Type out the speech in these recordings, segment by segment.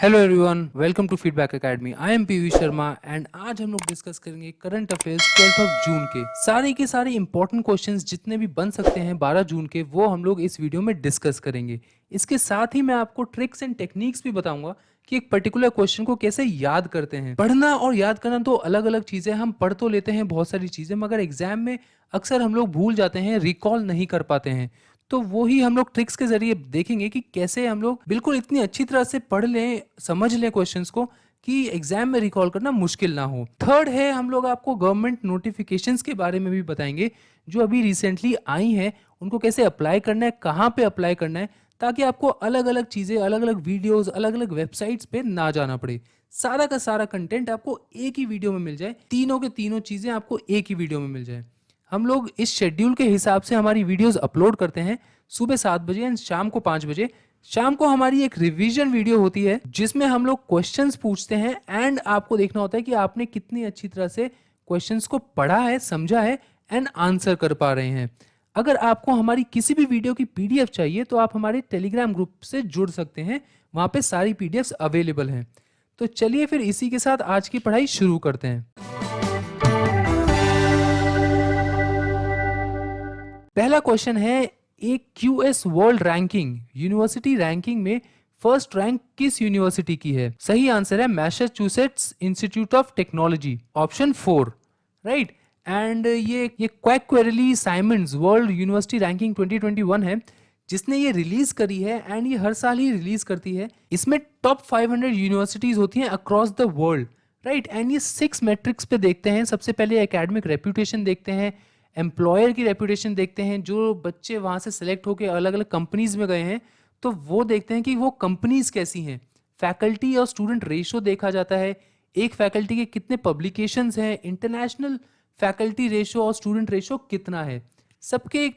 Hello everyone, welcome to Feedback Academy. I am PV Sharma and आज हम लोग discuss करेंगे करंट अफेयर्स 12 जून के सारे इंपॉर्टेंट क्वेश्चंस जितने भी बन सकते हैं 12 जून के, वो हम लोग इस वीडियो में डिस्कस करेंगे। इसके साथ ही मैं आपको ट्रिक्स एंड टेक्निक्स भी बताऊंगा कि एक पर्टिकुलर क्वेश्चन को कैसे याद करते हैं। पढ़ना और याद करना तो अलग अलग चीजें, हम पढ़ तो लेते हैं बहुत सारी चीजें, मगर एग्जाम में अक्सर हम लोग भूल जाते हैं, रिकॉल नहीं कर पाते हैं। तो वो ही हम लोग ट्रिक्स के जरिए देखेंगे कि कैसे हम लोग बिल्कुल इतनी अच्छी तरह से पढ़ लें, समझ लें क्वेश्चंस को कि एग्जाम में रिकॉल करना मुश्किल ना हो। थर्ड है, हम लोग आपको गवर्नमेंट नोटिफिकेशंस के बारे में भी बताएंगे जो अभी रिसेंटली आई हैं, उनको कैसे अप्लाई करना है, कहाँ पे अप्लाई करना है, ताकि आपको अलग अलग चीज़ें, अलग अलग वीडियोस, अलग अलग वेबसाइट्स पे ना जाना पड़े। सारा का सारा कंटेंट आपको एक ही वीडियो में मिल जाए, तीनों के तीनों चीज़ें आपको एक ही वीडियो में मिल जाए। हम लोग इस शेड्यूल के हिसाब से हमारी वीडियोस अपलोड करते हैं, सुबह 7 बजे एंड शाम को 5 बजे। शाम को हमारी एक रिवीजन वीडियो होती है जिसमें हम लोग क्वेश्चंस पूछते हैं एंड आपको देखना होता है कि आपने कितनी अच्छी तरह से क्वेश्चंस को पढ़ा है, समझा है एंड आंसर कर पा रहे हैं। अगर आपको हमारी किसी भी वीडियो की पीडीएफ चाहिए तो आप हमारे टेलीग्राम ग्रुप से जुड़ सकते हैं, वहां पे सारी पीडीएफ्स अवेलेबल हैं। तो चलिए फिर इसी के साथ आज की पढ़ाई शुरू करते हैं। पहला क्वेश्चन है, एक QS world ranking, university ranking में फर्स्ट रैंक किस यूनिवर्सिटी की है? सही आंसर है Massachusetts institute of technology, option 4, right. And ये क्वैकक्वेरली साइमंड्स वर्ल्ड यूनिवर्सिटी रैंकिंग 2021 है जिसने ये रिलीज करी है एंड ये हर साल ही रिलीज करती है। इसमें टॉप 500 यूनिवर्सिटीज होती हैं across the world, right. And ये 6 मैट्रिक्स पे देखते हैं। सबसे पहले एकेडमिक रेपुटेशन देखते हैं, एम्प्लॉयर की रेपुटेशन देखते हैं, जो बच्चे वहाँ से सेलेक्ट होकर अलग अलग कंपनीज में गए हैं तो वो देखते हैं कि वो कंपनीज कैसी हैं। फैकल्टी और स्टूडेंट रेशो देखा जाता है, एक फैकल्टी के कितने पब्लिकेशंस हैं, इंटरनेशनल फैकल्टी रेशो और स्टूडेंट रेशो कितना है, सबके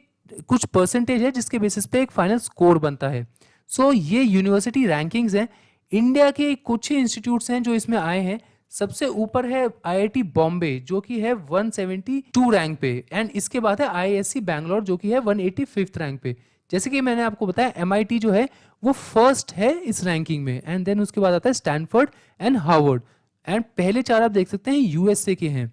कुछ परसेंटेज है जिसके बेसिस पे एक फाइनल स्कोर बनता है। सो ये यूनिवर्सिटी रैंकिंग्स हैं। इंडिया के कुछ ही इंस्टीट्यूट्स हैं जो इसमें आए हैं। सबसे ऊपर है आईआईटी बॉम्बे जो कि है 172 रैंक पे, एंड इसके बाद है आईआईएससी बैंगलोर जो कि है 185 रैंक पे। जैसे कि मैंने आपको बताया एमआईटी जो है वो फर्स्ट है इस रैंकिंग में, एंड देन उसके बाद आता है स्टैनफोर्ड एंड हार्वर्ड, एंड पहले चार आप देख सकते हैं यूएसए के हैं,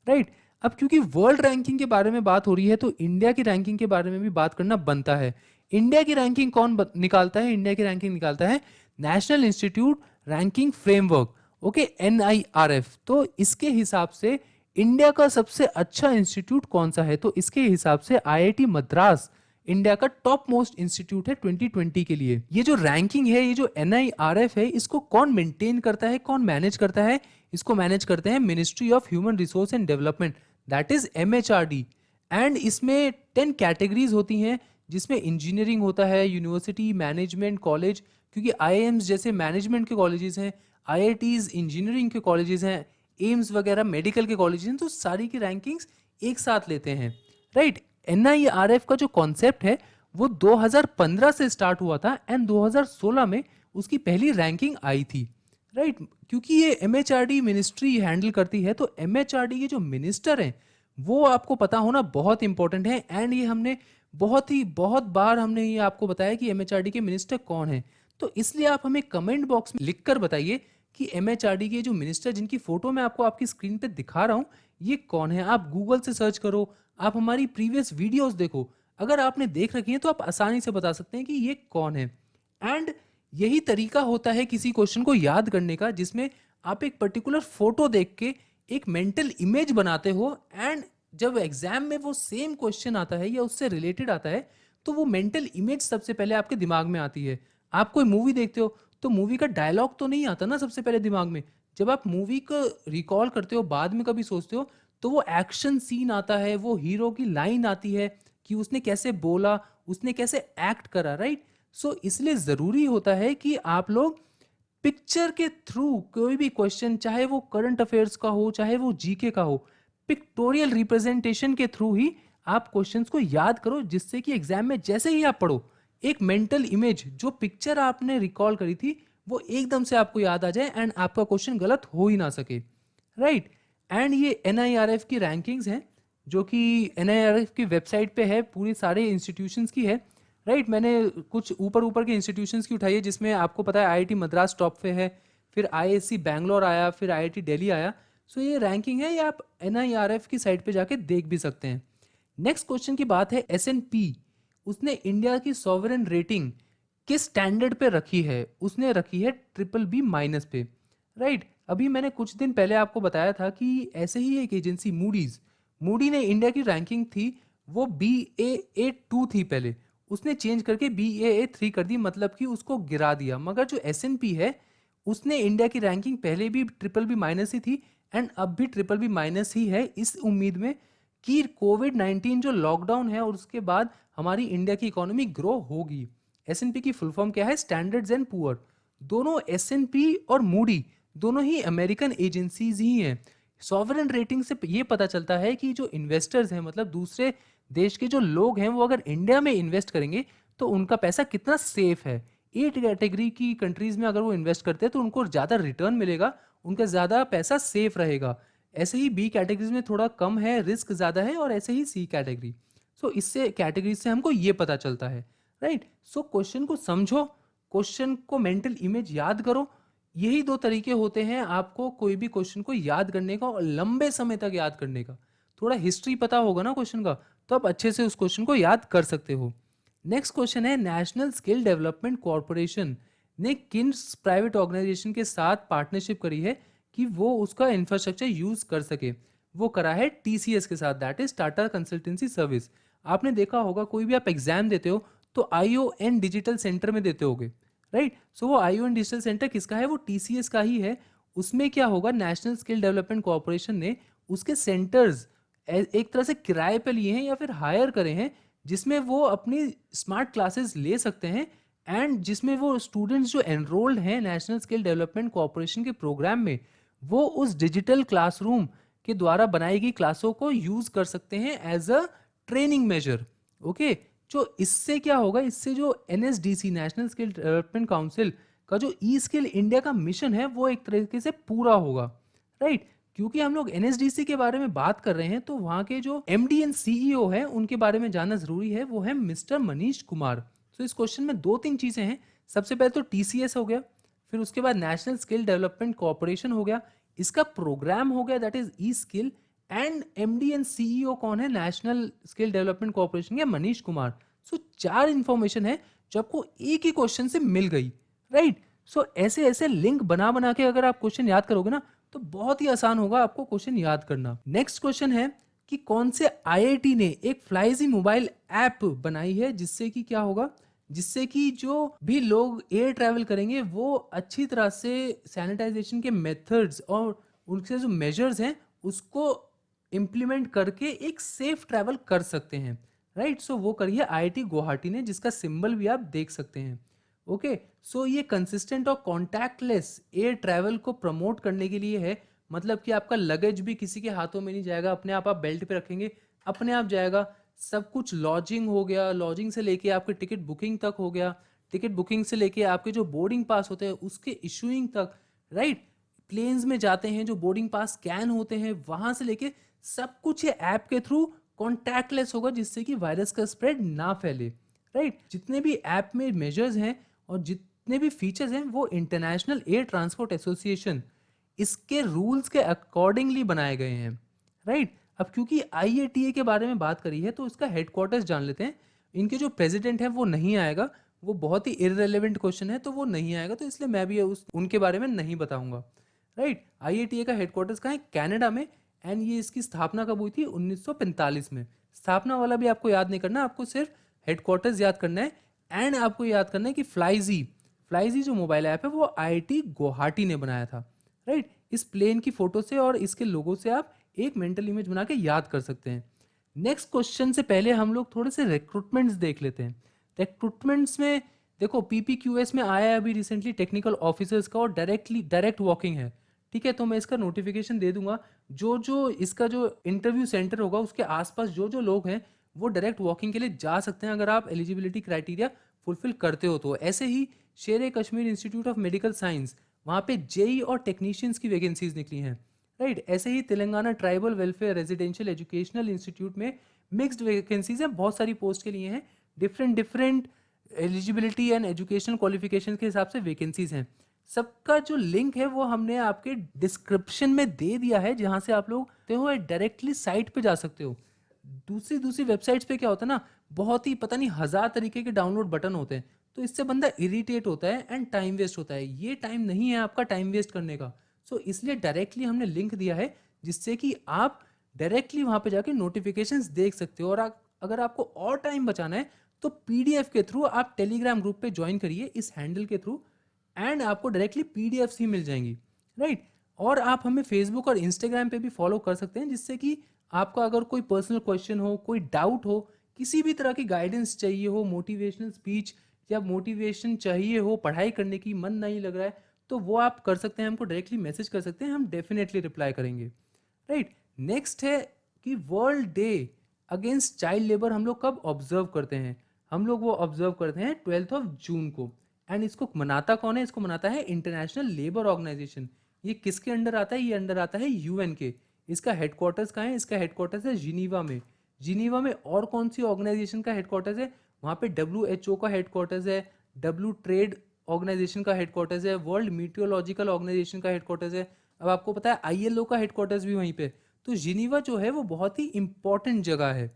राइट। अब क्योंकि वर्ल्ड रैंकिंग के बारे में बात हो रही है तो इंडिया की रैंकिंग के बारे में भी बात करना बनता है। इंडिया की रैंकिंग कौन निकालता है? इंडिया की रैंकिंग निकालता है national institute ranking framework, okay, NIRF. तो इसके हिसाब से इंडिया का सबसे अच्छा इंस्टीट्यूट कौन सा है? तो इसके हिसाब से आईआईटी मद्रास इंडिया का टॉप मोस्ट इंस्टीट्यूट है 2020 के लिए। ये जो रैंकिंग है, ये जो एनआईआरएफ है, इसको कौन मेंटेन करता है, कौन मैनेज करता है? इसको मैनेज करते हैं ministry of human resource and development, that is MHRD. And इसमें 10 कैटेगरीज होती हैं जिसमें इंजीनियरिंग होता है, यूनिवर्सिटी, मैनेजमेंट, कॉलेज, क्योंकि आईआईएम्स जैसे मैनेजमेंट के कॉलेजेस हैं, आईआईटीज इंजीनियरिंग के कॉलेजेस हैं, एम्स वगैरह मेडिकल के कॉलेजेस हैं, तो सारी की रैंकिंग्स एक साथ लेते हैं, राइट। एनआईआरएफ का जो कॉन्सेप्ट है वो 2015 से स्टार्ट हुआ था एंड 2016 में उसकी पहली रैंकिंग आई थी, राइट। क्योंकि ये एमएचआरडी मिनिस्ट्री हैंडल करती है तो एमएचआरडी के जो मिनिस्टर हैं वो आपको पता होना बहुत इंपॉर्टेंट है। एंड ये हमने बहुत बार हमने ये आपको बताया कि एमएचआरडी के मिनिस्टर कौन है। तो इसलिए आप हमें कमेंट बॉक्स में लिखकर बताइए कि एमएचआरडी के जो मिनिस्टर जिनकी फोटो मैं आपको आपकी स्क्रीन पे दिखा रहा हूँ ये कौन है। आप गूगल से सर्च करो, आप हमारी प्रीवियस वीडियोस देखो, अगर आपने देख रखी है तो आप आसानी से बता सकते हैं कि ये कौन है। एंड यही तरीका होता है किसी क्वेश्चन को याद करने का जिसमें आप एक पर्टिकुलर फोटो देख के एक मेंटल इमेज बनाते हो, एंड जब एग्जाम में वो सेम क्वेश्चन आता है या उससे रिलेटेड आता है तो वो मेंटल इमेज सबसे पहले आपके दिमाग में आती है। आप कोई मूवी देखते हो तो मूवी का डायलॉग तो नहीं आता ना सबसे पहले दिमाग में, जब आप मूवी को रिकॉल करते हो, बाद में कभी सोचते हो, तो वो एक्शन सीन आता है, वो हीरो की लाइन आती है कि उसने कैसे बोला, उसने कैसे एक्ट करा, राइट। सो इसलिए जरूरी होता है कि आप लोग पिक्चर के थ्रू कोई भी क्वेश्चन, चाहे वो करंट अफेयर्स का हो चाहे वो जीके का हो, पिक्टोरियल रिप्रेजेंटेशन के थ्रू ही आप क्वेश्चंस को याद करो, जिससे कि एग्जाम में जैसे ही आप पढ़ो एक मेंटल इमेज, जो पिक्चर आपने रिकॉल करी थी वो एकदम से आपको याद आ जाए एंड आपका क्वेश्चन गलत हो ही ना सके, राइट। एंड ये एनआईआरएफ की रैंकिंग्स हैं जो कि एनआईआरएफ की वेबसाइट पे है, पूरी सारे इंस्टीट्यूशंस की है। राइट। मैंने कुछ ऊपर ऊपर के इंस्टीट्यूशंस की उठाई है, जिसमें आपको पता है आईआईटी मद्रास टॉप पे है, फिर आईएससी बैंगलोर आया, फिर आईआईटी दिल्ली आया। सो ये रैंकिंग है, ये आप एनआईआरएफ की साइट पे जाके देख भी सकते हैं। नेक्स्ट क्वेश्चन की बात है एसएनपी। उसने इंडिया की सॉवरेन रेटिंग किस स्टैंडर्ड पे रखी है? उसने रखी है ट्रिपल बी माइनस पे। राइट। अभी मैंने कुछ दिन पहले आपको बताया था कि ऐसे ही एक एजेंसी मूडी ने इंडिया की रैंकिंग थी वो BAA2 थी पहले, उसने चेंज करके BAA3 कर दी, मतलब कि उसको गिरा दिया। मगर जो एसएनपी है उसने इंडिया की रैंकिंग पहले भी ट्रिपल बी माइनस ही थी एंड अब भी ट्रिपल बी माइनस ही है, इस उम्मीद में कि कोविड-19 जो लॉकडाउन है और उसके बाद हमारी इंडिया की इकोनॉमी ग्रो होगी। एसएनपी की फुल फॉर्म क्या है? Standards and poor. दोनों एसएनपी और मूडी दोनों ही अमेरिकन एजेंसीज ही हैं। सॉवरेन रेटिंग से ये पता चलता है कि जो इन्वेस्टर्स हैं, मतलब दूसरे देश के जो लोग हैं, वो अगर इंडिया में इन्वेस्ट करेंगे तो उनका पैसा कितना सेफ है। ए कैटेगरी की कंट्रीज में अगर वो इन्वेस्ट करते हैं तो उनको ज़्यादा रिटर्न मिलेगा, उनका ज़्यादा पैसा सेफ रहेगा। ऐसे ही बी कैटेगरीज में थोड़ा कम है, रिस्क ज़्यादा है, और ऐसे ही सी कैटेगरी। सो इससे कैटेगरी से हमको ये पता चलता है। राइट। सो क्वेश्चन को समझो, क्वेश्चन को मेंटल इमेज याद करो। यही दो तरीके होते हैं आपको कोई भी क्वेश्चन को याद करने का और लंबे समय तक याद करने का। थोड़ा हिस्ट्री पता होगा ना क्वेश्चन का, तो आप अच्छे से उस क्वेश्चन को याद कर सकते हो। नेक्स्ट क्वेश्चन है नेशनल स्किल डेवलपमेंट कॉरपोरेशन ने किन प्राइवेट ऑर्गेनाइजेशन के साथ पार्टनरशिप करी है कि वो उसका इंफ्रास्ट्रक्चर यूज कर सके? वो करा है टीसीएस के साथ, that is Tata consultancy service. आपने देखा होगा कोई भी आप एग्जाम देते हो तो आईओएन डिजिटल सेंटर में देते होगे। राइट। सो वो आईओएन डिजिटल सेंटर किसका है? वो टीसीएस का ही है। उसमें क्या होगा, नेशनल स्किल डेवलपमेंट कॉरपोरेशन ने उसके सेंटर्स एक तरह से किराए पे लिए हैं या फिर हायर करे हैं, जिसमें वो अपनी स्मार्ट क्लासेस ले सकते हैं एंड जिसमें वो स्टूडेंट्स जो एनरोल्ड हैं नेशनल स्किल डेवलपमेंट कॉरपोरेशन के प्रोग्राम में, वो उस डिजिटल क्लासरूम के द्वारा बनाई गई क्लासों को यूज कर सकते हैं as a training measure. Okay. जो इससे क्या होगा, इससे जो NSDC National Skill Development Council का जो ई स्किल इंडिया का मिशन है वो एक तरीके से पूरा होगा। राइट। क्योंकि हम लोग एनएसडीसी के बारे में बात कर रहे हैं तो वहां के जो एमडी एंड सीईओ है उनके बारे में जानना जरूरी है, वो है मिस्टर मनीष कुमार। तो इस क्वेश्चन में दो तीन चीजें हैं। सबसे पहले तो टीसीएस हो गया, फिर उसके बाद नेशनल स्किल डेवलपमेंट कॉरपोरेशन हो गया, इसका प्रोग्राम हो गया that is E skill, and MD and CEO कौन है? नेशनल स्किल डेवलपमेंट कॉरपोरेशन के मनीष कुमार। सो चार इंफॉर्मेशन है जो आपको एक ही क्वेश्चन से मिल गई। राइट। सो ऐसे ऐसे लिंक बना बना के अगर आप क्वेश्चन याद करोगे ना तो बहुत ही आसान होगा आपको क्वेश्चन याद करना। नेक्स्ट क्वेश्चन है कि कौन से आईआईटी ने एक फ्लाइजी मोबाइल ऐप बनाई है जिससे कि क्या होगा, जिससे कि जो भी लोग एयर ट्रैवल करेंगे वो अच्छी तरह से सैनिटाइजेशन के मेथड्स और उनके जो मेजर्स हैं उसको इम्प्लीमेंट करके एक सेफ ट्रैवल कर सकते हैं। राइट। सो वो करी है आईआईटी गुवाहाटी ने, जिसका सिंबल भी आप देख सकते हैं। ओके। सो ये कंसिस्टेंट और कॉन्टैक्टलेस एयर ट्रैवल को प्रमोट करने के लिए है, मतलब कि आपका लगेज भी किसी के हाथों में नहीं जाएगा, अपने आप बेल्ट पे रखेंगे अपने आप जाएगा। सब कुछ लॉजिंग हो गया, लॉजिंग से लेके आपके टिकट बुकिंग तक हो गया, टिकट बुकिंग से लेके आपके जो बोर्डिंग पास होते हैं उसके इशूइंग तक। राइट। प्लेन्स में जाते हैं जो बोर्डिंग पास स्कैन होते हैं वहां से लेके सब कुछ ये ऐप के थ्रू कॉन्टैक्टलेस होगा, जिससे कि वायरस का स्प्रेड ना फैले। राइट। जितने भी ऐप में मेजर्स हैं और जितने भी फीचर्स हैं वो इंटरनेशनल एयर ट्रांसपोर्ट एसोसिएशन इसके रूल्स के अकॉर्डिंगली बनाए गए हैं। राइट। अब क्योंकि आईएटीए के बारे में बात करी है तो इसका हेडक्वार्टर्स जान लेते हैं। इनके जो प्रेसिडेंट है वो नहीं आएगा, वो बहुत ही इररेलेवेंट क्वेश्चन है तो वो नहीं आएगा, तो इसलिए मैं भी उनके बारे में नहीं बताऊंगा। राइट। आईएटीए का हेडक्वार्टर्स कहाँ है? कनाडा में। एंड ये इसकी स्थापना कब हुई थी? 1945 में। स्थापना वाला भी आपको याद नहीं करना, आपको सिर्फ हेडक्वार्टर्स याद करना है। एंड आपको याद करना है कि फ्लाईजी जो मोबाइल ऐप है वो आईआईटी गुवाहाटी ने बनाया था। राइट। इस प्लेन की फोटो से और इसके लोगो से आप एक मेंटल इमेज बना के याद कर सकते हैं। नेक्स्ट क्वेश्चन से पहले हम लोग थोड़े से रिक्रूटमेंट्स देख लेते हैं। रिक्रूटमेंट्स में देखो पीपीक्यूएस में आया है अभी रिसेंटली टेक्निकल ऑफिसर्स का, और डायरेक्ट वॉकिंग है। ठीक है, तो मैं इसका नोटिफिकेशन दे दूंगा। जो जो इसका जो इंटरव्यू सेंटर होगा उसके आसपास जो जो लोग हैं वो डायरेक्ट वॉकिंग के लिए जा सकते हैं अगर आप एलिजिबिलिटी क्राइटेरिया फुलफिल करते हो तो। ऐसे ही Sher e Kashmir institute of medical science, वहाँ पे जेई और टेक्नीशियंस की वैकेंसीज निकली हैं। राइट। ऐसे ही Telangana tribal welfare residential educational institute में मिक्स्ड वैकेंसीज हैं, बहुत सारी पोस्ट के लिए हैं। Different different eligibility and educational qualification के हिसाब से वैकेंसीज हैं। सबका जो लिंक है वो हमने आपके डिस्क्रिप्शन में दे दिया है, जहां से आप लोग डायरेक्टली साइट पे जा सकते हो। दूसरी दूसरी वेबसाइट्स पे क्या होता है ना, बहुत ही पता नहीं हजार तरीके के डाउनलोड बटन होते हैं, तो इससे बंदा इरिटेट होता है एंड टाइम वेस्ट होता है। ये टाइम नहीं है आपका टाइम वेस्ट करने का। सो इसलिए डायरेक्टली हमने लिंक दिया है, जिससे कि आप डायरेक्टली वहां पे जाके नोटिफिकेशंस देख सकते हो। और अगर आपको और टाइम बचाना है तो पीडीएफ के थ्रू आप टेलीग्राम ग्रुप पे ज्वाइन करिए इस हैंडल के थ्रू, एंड आपको डायरेक्टली पीडीएफ ही मिल जाएंगी, राइट। और आप हमें फेसबुक और इंस्टाग्राम पे भी फॉलो कर सकते हैं, जिससे कि आपका अगर कोई पर्सनल क्वेश्चन हो, कोई डाउट हो, किसी भी तरह की गाइडेंस चाहिए हो, मोटिवेशनल स्पीच या मोटिवेशन चाहिए हो, पढ़ाई करने की मन नहीं लग रहा है, तो वो आप कर सकते हैं, हमको डायरेक्टली मैसेज कर सकते हैं, हम डेफिनेटली रिप्लाई करेंगे, राइट। नेक्स्ट है कि world day against child labour हम लोग कब ऑब्जर्व करते हैं? हम लोग वो ऑब्जर्व करते हैं 12 जून को। एंड इसको मनाता कौन है? इसको मनाता है इंटरनेशनल लेबर ऑर्गेनाइजेशन। ये किसके अंडर आता है? ये अंडर आता है यूएन के। इसका हेडक्वार्टर्स कहाँ है? इसका हेडक्वार्टर्स है जिनीवा में। जिनीवा में और कौन सी ऑर्गेनाइजेशन का हेडक्वार्टर्स है? वहाँ पे WHO का हेडक्वार्टर्स है, डब्ल्यू ट्रेड ऑर्गेनाइजेशन का हेडक्वार्टर्स है, वर्ल्ड मीटियोलॉजिकल ऑर्गेनाइजेशन का हेडक्वार्टर्स है। अब आपको पता है ILO का हेडक्वार्टर्स भी वहीं पे। तो जिनीवा जो है वो बहुत ही इंपॉर्टेंट जगह है,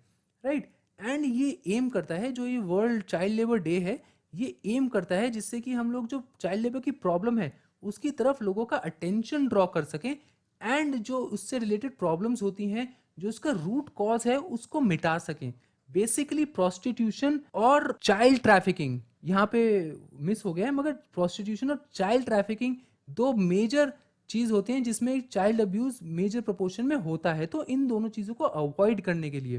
राइट। एंड ये एम करता है, जो ये वर्ल्ड चाइल्ड लेबर डे है, ये एम करता है जिससे कि हम लोग जो चाइल्ड लेबर की प्रॉब्लम है उसकी तरफ लोगों का अटेंशन ड्रॉ कर सकें, एंड जो उससे रिलेटेड प्रॉब्लम्स होती हैं, जो उसका रूट कॉज है, उसको मिटा सकें। बेसिकली प्रोस्टिट्यूशन और चाइल्ड ट्रैफिकिंग यहाँ पे मिस हो गया है, मगर प्रोस्टिट्यूशन और चाइल्ड ट्रैफिकिंग दो मेजर चीज होते हैं जिसमें चाइल्ड अब्यूज मेजर प्रोपोर्शन में होता है। तो इन दोनों चीजों को अवॉइड करने के लिए,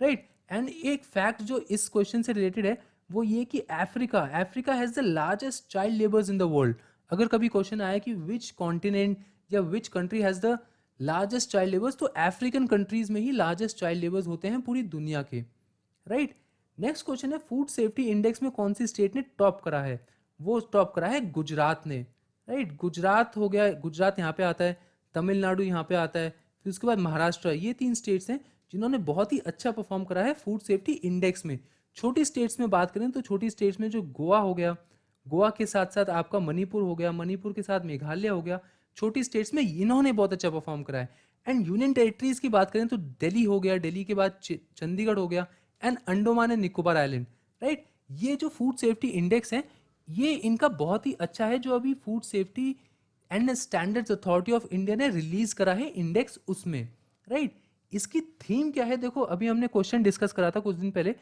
राइट। एंड एक फैक्ट जो इस क्वेश्चन से रिलेटेड है वो ये कि Africa has the largest child labours in the world. अगर कभी क्वेश्चन आया कि विच कॉन्टिनेंट या which country has the largest child labours, तो अफ्रीकन कंट्रीज में ही लार्जेस्ट चाइल्ड लेबर्स होते हैं पूरी दुनिया के, राइट। नेक्स्ट क्वेश्चन है फिर सेफ्टी इंडेक्स में कौन सी स्टेट ने टॉप करा है? वो टॉप करा है गुजरात ने, राइट। गुजरात हो गया, गुजरात यहाँ पे आता है, तमिलनाडु यहाँ पे आता है, फिर उसके बाद महाराष्ट्र। ये 3 स्टेट्स हैं जिन्होंने बहुत ही अच्छा परफॉर्म करा है फूड सेफ्टी इंडेक्स में। छोटी स्टेट्स में बात करें तो छोटी स्टेट्स में जो गोवा हो गया, गोवा के साथ साथ आपका मणिपुर हो गया, मणिपुर के साथ मेघालय हो गया, छोटी स्टेट्स में इन्होंने बहुत अच्छा परफॉर्म करा है। एंड यूनियन टेरिटरीज की बात करें तो दिल्ली हो गया, दिल्ली के बाद चंडीगढ़ हो गया, and Andaman and Nicobar island, right. ये जो फूड सेफ्टी इंडेक्स है ये इनका बहुत ही अच्छा है, जो अभी food safety and standards authority of India ने रिलीज करा है इंडेक्स उसमें, राइट। इसकी थीम क्या है? देखो अभी हमने क्वेश्चन डिस्कस करा था कुछ दिन पहले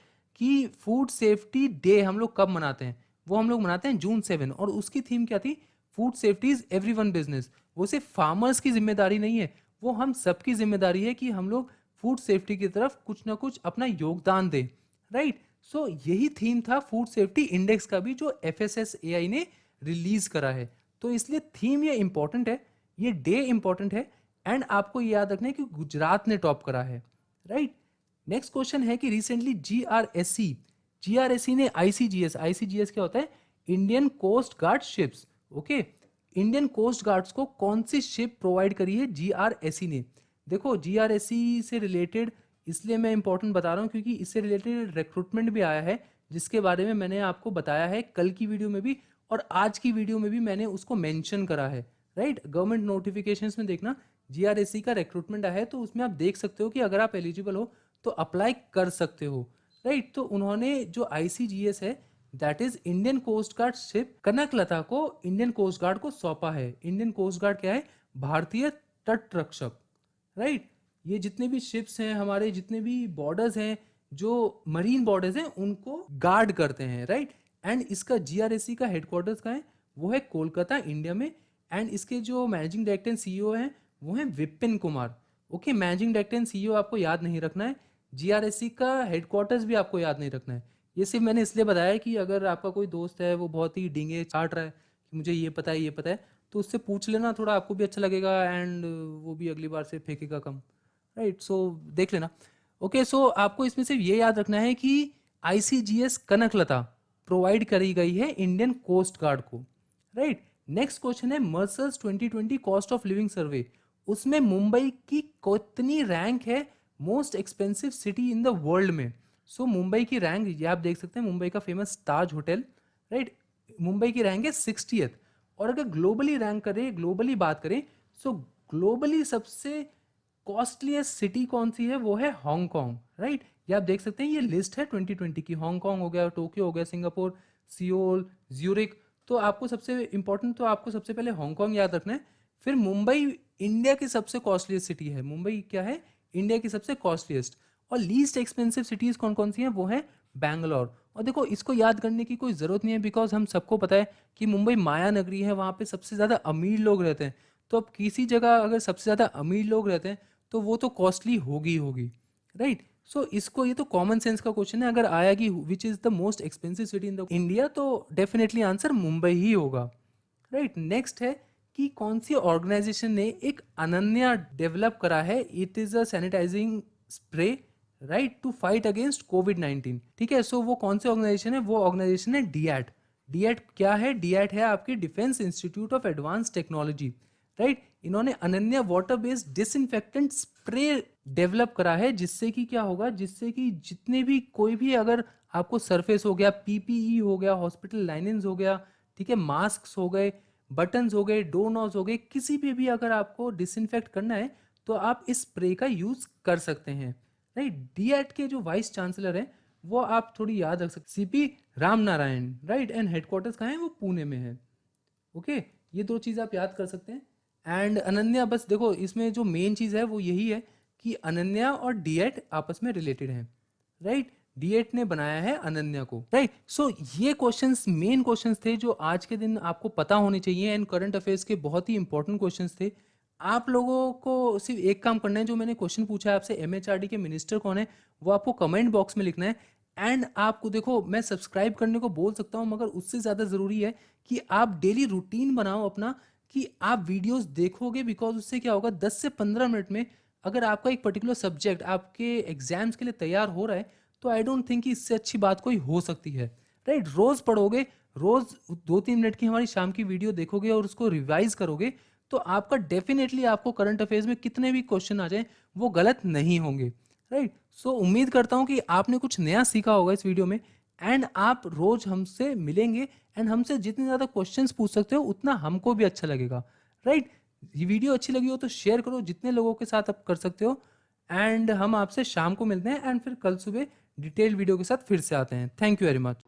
कि फूड सेफ्टी डे हम लोग कब मनाते हैं, वो हम लोग मनाते हैं जून 7, और उसकी थीम क्या थी? Food safety is everyone business. वो सिर्फ फार्मर्स की जिम्मेदारी नहीं है, वो हम सबकी जिम्मेदारी है कि हम लोग फूड सेफ्टी की तरफ कुछ ना कुछ अपना योगदान दें, राइट। सो यही थीम था फूड सेफ्टी इंडेक्स का भी, जो FSSAI ने रिलीज करा है। तो इसलिए थीम ये इंपॉर्टेंट है, ये डे इंपॉर्टेंट है, एंड आपको ये याद रखना है कि गुजरात ने टॉप करा है, राइट। नेक्स्ट क्वेश्चन है कि रिसेंटली GRSC ने ICGS क्या होता है? Indian Coast Guard ships, okay. Indian Coast Guards को कौन सी शिप प्रोवाइड करी है GRSC ने? देखो GRSC से रिलेटेड इसलिए मैं इंपॉर्टेंट बता रहा हूँ क्योंकि इससे रिलेटेड रिक्रूटमेंट भी आया है, जिसके बारे में मैंने आपको बताया है कल की वीडियो में भी, और आज की वीडियो में भी मैंने उसको मेंशन करा है, राइट। गवर्नमेंट नोटिफिकेशंस में देखना GRSC का रिक्रूटमेंट आया है, तो उसमें आप देख सकते हो कि अगर आप एलिजिबल हो तो अप्लाई कर सकते हो, राइट। तो उन्होंने जो ICGS है, that is Indian Coast Guard ship Kanaklata को इंडियन कोस्ट गार्ड को सौंपा है। इंडियन कोस्ट गार्ड क्या है? भारतीय तट रक्षक, राइट। ये जितने भी शिप्स हैं हमारे, जितने भी बॉर्डर्स हैं, जो मरीन बॉर्डर्स हैं, उनको गार्ड करते हैं, राइट। एंड इसका GRSC का हेडक्वार्टर्स कहाँ है? वो है कोलकाता, इंडिया में। एंड इसके जो मैनेजिंग डायरेक्टर एंड CEO हैं वो हैं Vipin Kumar, okay. Managing director and CEO आपको याद नहीं रखना है, GRSC का हेडक्वार्टर्स भी आपको याद नहीं रखना है। ये सिर्फ मैंने इसलिए बताया कि अगर आपका कोई दोस्त है वो बहुत ही डींगे चाट रहा है कि मुझे ये पता है ये पता है, तो उससे पूछ लेना, थोड़ा आपको भी अच्छा लगेगा एंड वो भी अगली बार से फेंकेगा कम, राइट। सो देख लेना, ओके। सो आपको इसमें सिर्फ ये याद रखना है कि ICGS कनकलता प्रोवाइड करी गई है इंडियन कोस्ट गार्ड को, राइट। नेक्स्ट क्वेश्चन है मर्सर्स 2020 कॉस्ट ऑफ लिविंग सर्वे, उसमें मुंबई की कितनी रैंक है most expensive city in the world में? सो मुंबई की रैंक ये आप देख सकते हैं, मुंबई का फेमस ताज होटल, राइट, मुंबई की रैंक है 60th। और अगर ग्लोबली रैंक करें, ग्लोबली बात करें, सो ग्लोबली सबसे कॉस्टलीस्ट सिटी कौन सी है, वो है हांगकांग, राइट। ये आप देख सकते हैं, ये लिस्ट है 2020 की। हांगकांग हो गया, टोक्यो हो गया, सिंगापुर, सियोल, ज्यूरिक। तो आपको सबसे इंपॉर्टेंट, तो आपको सबसे पहले हांगकांग याद रखना है। फिर मुंबई इंडिया की सबसे कॉस्टलीस्ट सिटी है, मुंबई क्या है, इंडिया की सबसे कॉस्टलीस्ट। और लीस्ट एक्सपेंसिव सिटीज कौन कौन सी हैं, वो है बैंगलोर। और देखो इसको याद करने की कोई ज़रूरत नहीं है, बिकॉज हम सबको पता है कि मुंबई माया नगरी है, वहाँ पे सबसे ज़्यादा अमीर लोग रहते हैं। तो अब किसी जगह अगर सबसे ज़्यादा अमीर लोग रहते हैं तो वो तो कॉस्टली होगी होगी, राइट। सो इसको, ये तो कॉमन सेंस का क्वेश्चन है। अगर आया कि which is the most expensive city in the India, तो डेफिनेटली आंसर मुंबई ही होगा, राइट। नेक्स्ट है कि कौन सी ऑर्गेनाइजेशन ने एक अनन्या डेवलप करा है, it is a sanitizing spray, right, to fight against कोविड-19। ठीक है, सो वो कौन सी ऑर्गेनाइजेशन है, वो ऑर्गेनाइजेशन है डीएट। डीएट क्या है, डीएट है आपकी defence institute of advanced technology, right. इन्होंने Ananya water based disinfectant spray develop करा है, जिससे कि क्या होगा, जिससे कि जितने भी कोई भी अगर आपको सरफेस हो गया, पीपीई हो गया, हॉस्पिटल लाइनिंग्स हो गया, ठीक है, मास्क हो गए, बटन्स हो गए, डोर नॉब्स हो गए, किसी पे भी अगर आपको डिसइंफेक्ट करना है तो आप इस स्प्रे का यूज कर सकते हैं, राइट। डीएट के जो वाइस चांसलर हैं वो आप थोड़ी याद रख सकते, CP Ram Narayan, right. And headquarters कहाँ है, वो पुणे में है। ओके, ये दो चीज़ आप याद कर सकते हैं। एंड अनन्या, बस देखो इसमें जो मेन चीज़ है वो यही है कि अनन्या और डीएट आपस में रिलेटेड हैं, राइट। डीएट ने बनाया है अनन्या को, राइट। सो ये क्वेश्चंस मेन क्वेश्चंस थे जो आज के दिन आपको पता होने चाहिए, एंड करंट अफेयर्स के बहुत ही इंपॉर्टेंट क्वेश्चंस थे। आप लोगों को सिर्फ एक काम करना है, जो मैंने क्वेश्चन पूछा है आपसे, एमएचआरडी के मिनिस्टर कौन है, वो आपको कमेंट बॉक्स में लिखना है। एंड आपको देखो, मैं सब्सक्राइब करने को बोल सकता हूँ, मगर उससे ज़्यादा ज़रूरी है कि आप डेली रूटीन बनाओ अपना, कि आप वीडियोस देखोगे, बिकॉज उससे क्या होगा, 10 से 15 मिनट में अगर आपका एक पर्टिकुलर सब्जेक्ट आपके एग्जाम्स के लिए तैयार हो रहा है, तो आई डोंट थिंक कि इससे अच्छी बात कोई हो सकती है, राइट। रोज पढ़ोगे, रोज 2-3 मिनट की हमारी शाम की वीडियो देखोगे और उसको रिवाइज करोगे, तो आपका डेफिनेटली, आपको करंट अफेयर्स में कितने भी क्वेश्चन आ जाए वो गलत नहीं होंगे, राइट। सो उम्मीद करता हूँ कि आपने कुछ नया सीखा होगा इस वीडियो में। एंड आप रोज हमसे मिलेंगे, एंड हमसे जितने ज़्यादा क्वेश्चंस पूछ सकते हो उतना हमको भी अच्छा लगेगा, राइट। ये वीडियो अच्छी लगी हो तो शेयर करो जितने लोगों के साथ आप कर सकते हो। एंड हम आपसे शाम को मिलते हैं, एंड फिर कल सुबह डिटेल वीडियो के साथ फिर से आते हैं। Thank you very much.